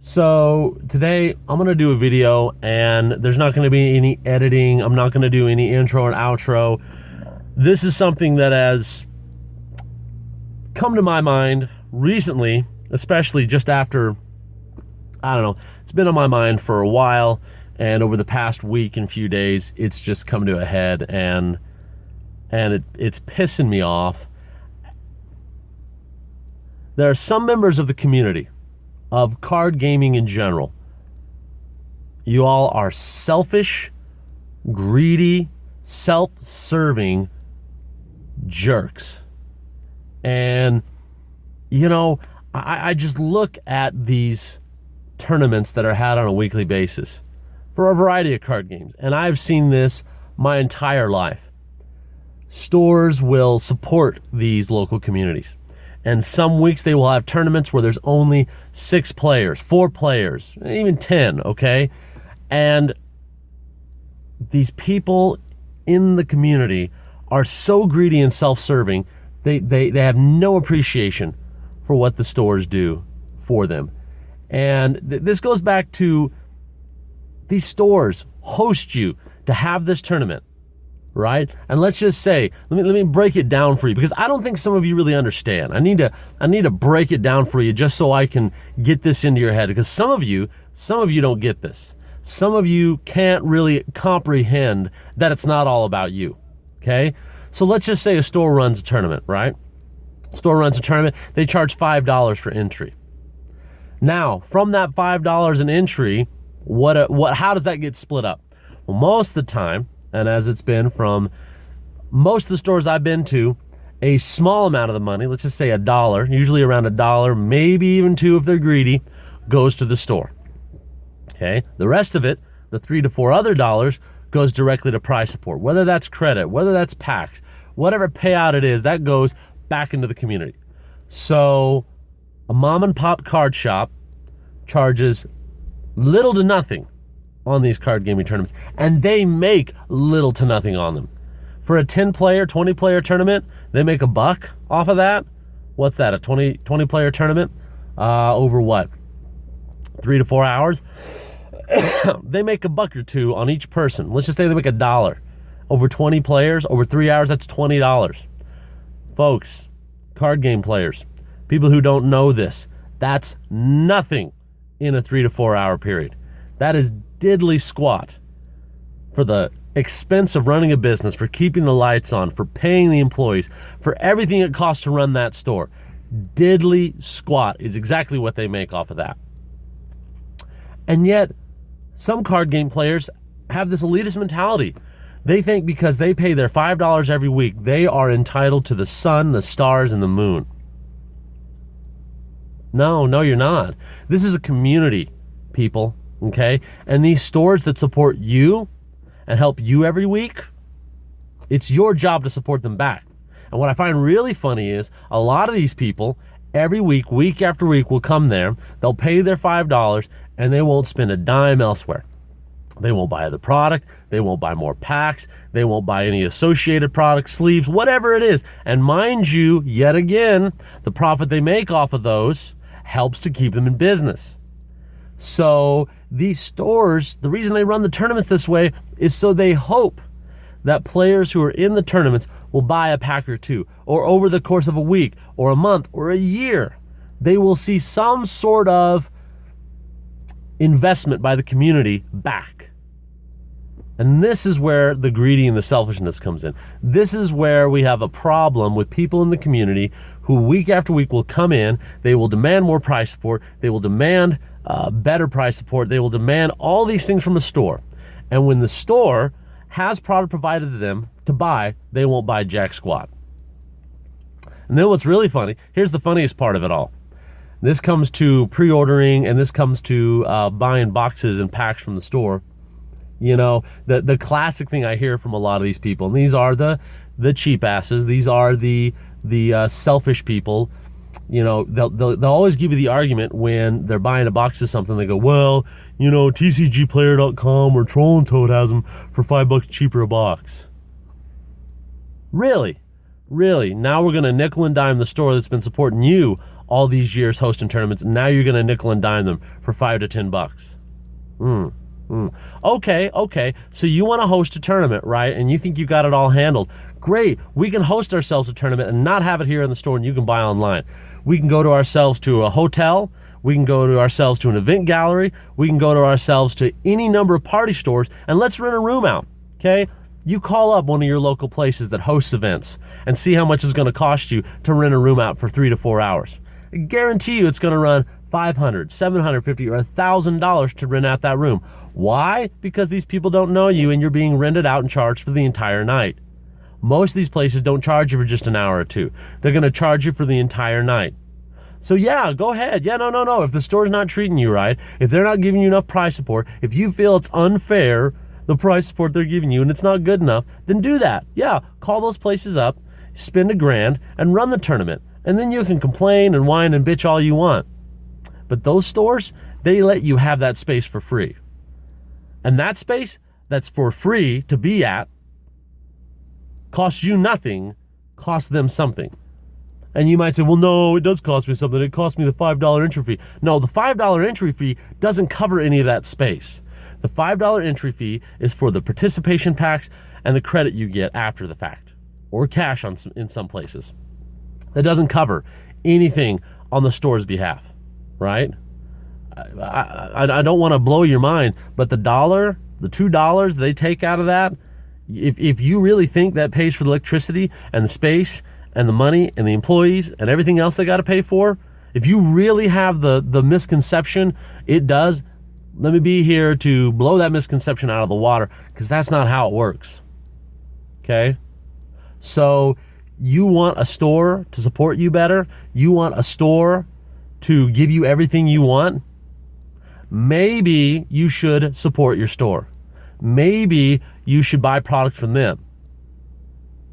So today I'm going to do a video and there's not going to be any editing. I'm not going to do any intro and outro. This is something that has come to my mind recently, especially just after, I don't know, it's been on my mind for a while, and over the past week and few days, it's just come to a head, and it's pissing me off. There are some members of the community of card gaming in general. You all are selfish, greedy, self-serving jerks. And, you know, I just look at these tournaments that are had on a weekly basis for a variety of card games. And I've seen this my entire life. Stores will support these local communities. And some weeks they will have tournaments where there's only 6 players, 4 players, even 10, okay? And these people in the community are so greedy and self-serving, they have no appreciation for what the stores do for them. And this goes back to these stores host you to have this tournament, right? And let's just say, let me break it down for you, because I don't think some of you really understand. I need to break it down for you just so I can get this into your head, because some of you don't get this. Some of you can't really comprehend that it's not all about you, okay? So let's just say a store runs a tournament, right? Store runs a tournament, they charge $5 for entry. Now, from that $5 an entry, how does that get split up? Well, most of the time, and as it's been from most of the stores I've been to, a small amount of the money, let's just say $1, usually around $1, maybe even $2 if they're greedy, goes to the store. Okay, the rest of it, the $3 to $4 other dollars, goes directly to prize support. Whether that's credit, whether that's packs, whatever payout it is, that goes back into the community. So a mom and pop card shop charges little to nothing on these card gaming tournaments, and they make little to nothing on them. For a 10-player, 20-player tournament, they make $1 off of that. What's that, a 20-player tournament? Over what? 3 to 4 hours? They make $1 or $2 on each person. Let's just say they make $1. Over 20 players, over 3 hours, that's $20. Folks, card game players, people who don't know this, that's nothing in a 3 to 4 hour period. That is diddly squat for the expense of running a business, for keeping the lights on, for paying the employees, for everything it costs to run that store. Diddly squat is exactly what they make off of that. And yet, some card game players have this elitist mentality. They think because they pay their $5 every week, they are entitled to the sun, the stars, and the moon. No, you're not. This is a community, people, okay? And these stores that support you and help you every week, it's your job to support them back. And what I find really funny is a lot of these people every week, week after week, will come there, they'll pay their $5, and they won't spend a dime elsewhere. They won't buy the product, they won't buy more packs, they won't buy any associated products, sleeves, whatever it is. And mind you, yet again, the profit they make off of those helps to keep them in business. So these stores, the reason they run the tournaments this way is so they hope that players who are in the tournaments will buy a pack or two, or over the course of a week or a month or a year, they will see some sort of investment by the community back. And this is where the greedy and the selfishness comes in. This is where we have a problem with people in the community who week after week will come in, they will demand more price support, they will demand better price support, they will demand all these things from the store. And when the store has product provided to them to buy, they won't buy jack squat. And then what's really funny, here's the funniest part of it all. This comes to pre-ordering, and this comes to buying boxes and packs from the store. You know, the classic thing I hear from a lot of these people, and these are the cheap asses, these are the selfish people. You know, they'll always give you the argument when they're buying a box of something. They go, well, you know, TCGplayer.com or Troll and Toad has them for $5 cheaper a box. Really? Now we're going to nickel and dime the store that's been supporting you all these years hosting tournaments. And now you're going to nickel and dime them for $5 to $10. Okay. So you want to host a tournament, right? And you think you got it all handled. Great. We can host ourselves a tournament and not have it here in the store, and you can buy online. We can go to ourselves to a hotel. We can go to ourselves to an event gallery. We can go to ourselves to any number of party stores, and let's rent a room out, okay? You call up one of your local places that hosts events and see how much it's going to cost you to rent a room out for 3 to 4 hours. I guarantee you it's going to run $500, $750, or $1,000 to rent out that room. Why? Because these people don't know you and you're being rented out and charged for the entire night. Most of these places don't charge you for just an hour or two. They're going to charge you for the entire night. So yeah, go ahead. Yeah, no. If the store's not treating you right, if they're not giving you enough price support, if you feel it's unfair, the price support they're giving you, and it's not good enough, then do that. Yeah, call those places up, spend $1,000, and run the tournament. And then you can complain and whine and bitch all you want. But those stores, they let you have that space for free. And that space that's for free to be at costs you nothing, costs them something. And you might say, well, no, it does cost me something. It cost me the $5 entry fee. No, the $5 entry fee doesn't cover any of that space. The $5 entry fee is for the participation packs and the credit you get after the fact, or cash in some places. That doesn't cover anything on the store's behalf, right? I don't want to blow your mind, but the $2 they take out of that, if you really think that pays for the electricity and the space and the money and the employees and everything else they got to pay for, if you really have the misconception it does, let me be here to blow that misconception out of the water, because that's not how it works. Okay? So you want a store to support you better? You want a store to give you everything you want? Maybe you should support your store. Maybe you should buy products from them.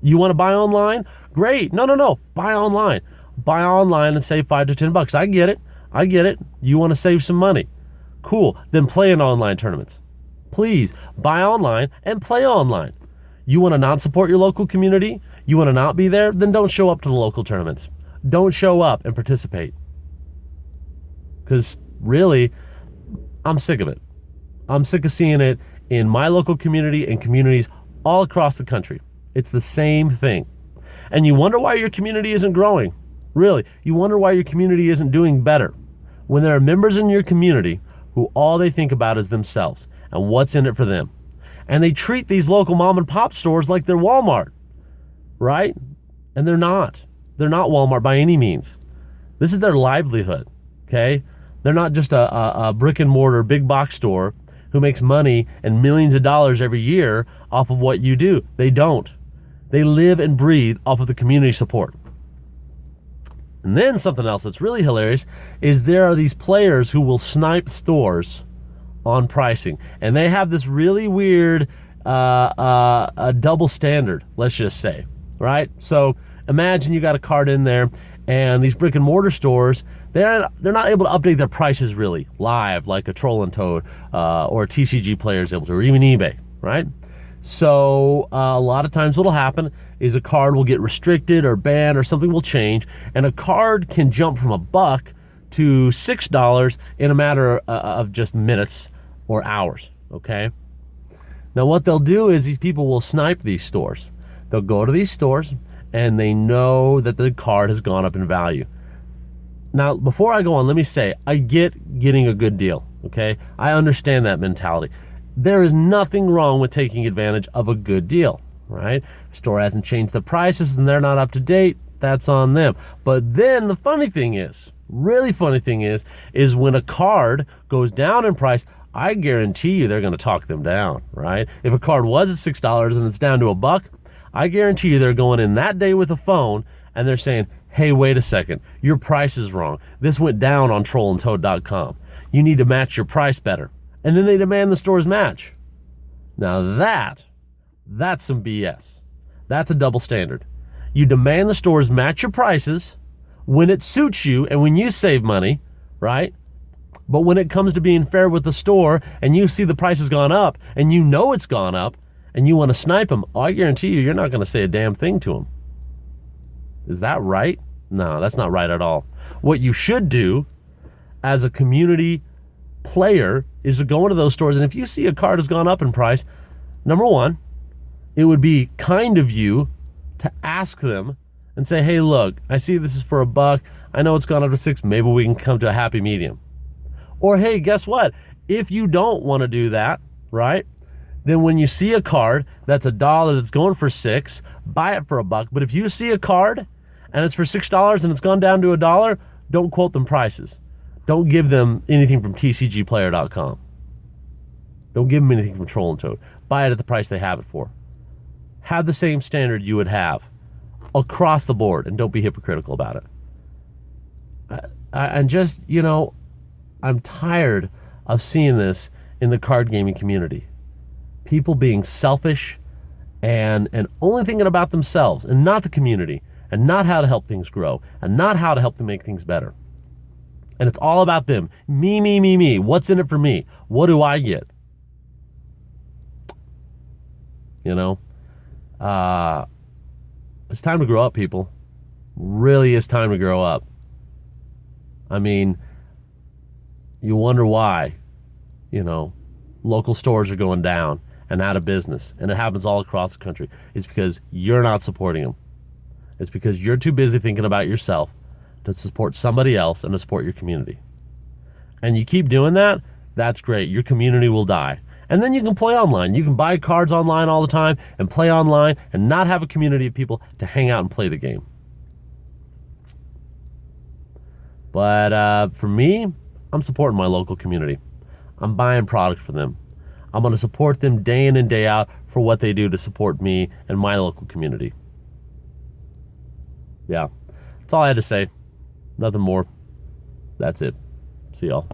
You want to buy online? Great. No. Buy online. Buy online and save $5 to $10. I get it. You want to save some money. Cool. Then play in online tournaments. Please buy online and play online. You want to not support your local community? You want to not be there? Then don't show up to the local tournaments. Don't show up and participate. Because really, I'm sick of it. I'm sick of seeing it in my local community and communities all across the country. It's the same thing. And you wonder why your community isn't growing. Really, you wonder why your community isn't doing better. When there are members in your community who all they think about is themselves and what's in it for them. And they treat these local mom and pop stores like they're Walmart, right? And they're not. They're not Walmart by any means. This is their livelihood, okay? They're not just a brick and mortar big box store who makes money and millions of dollars every year off of what you do. They don't. They live and breathe off of the community support. And then something else that's really hilarious is there are these players who will snipe stores on pricing. And they have this really weird double standard, let's just say, right? So imagine you got a card in there, and these brick and mortar stores, they're not able to update their prices really live like a Troll and Toad or a TCG player is able to, or even eBay, right? So a lot of times what'll happen is a card will get restricted or banned or something will change, and a card can jump from $1 to $6 in a matter of just minutes or hours, okay? Now what they'll do is these people will snipe these stores. They'll go to these stores and they know that the card has gone up in value. Now, before I go on, let me say, I get getting a good deal, okay? I understand that mentality. There is nothing wrong with taking advantage of a good deal, right? Store hasn't changed the prices and they're not up to date. That's on them. But then the funny thing is, really funny thing is when a card goes down in price, I guarantee you they're going to talk them down, right? If a card was at $6 and it's down to $1, I guarantee you they're going in that day with a phone and they're saying, hey, wait a second, your price is wrong. This went down on trollandtoad.com. You need to match your price better. And then they demand the store's match. Now that's some BS. That's a double standard. You demand the stores match your prices when it suits you and when you save money, right? But when it comes to being fair with the store and you see the price has gone up and you know it's gone up and you want to snipe them, I guarantee you're not going to say a damn thing to them. Is that right? No, that's not right at all. What you should do as a community player is to go into those stores, and if you see a card has gone up in price, number one, it would be kind of you to ask them and say, hey, look, I see this is for $1. I know it's gone up to $6. Maybe we can come to a happy medium. Or, hey, guess what? If you don't want to do that, right, then when you see a card that's $1 that's going for $6, buy it for $1. But if you see a card and it's for $6 and it's gone down to $1, don't quote them prices. Don't give them anything from tcgplayer.com. Don't give them anything from Troll and Toad. Buy it at the price they have it for. Have the same standard you would have across the board, and don't be hypocritical about it. And just, I'm tired of seeing this in the card gaming community. People being selfish and only thinking about themselves and not the community, and not how to help things grow, and not how to help them make things better. And it's all about them. Me, me, me, me. What's in it for me? What do I get? It's time to grow up, people. Really is time to grow up. I mean, you wonder why, local stores are going down and out of business, and it happens all across the country. It's because you're not supporting them. It's because you're too busy thinking about yourself to support somebody else and to support your community. And you keep doing that, that's great. Your community will die. And then you can play online. You can buy cards online all the time and play online and not have a community of people to hang out and play the game. But for me, I'm supporting my local community. I'm buying product for them. I'm going to support them day in and day out for what they do to support me and my local community. Yeah, that's all I had to say. Nothing more. That's it. See y'all.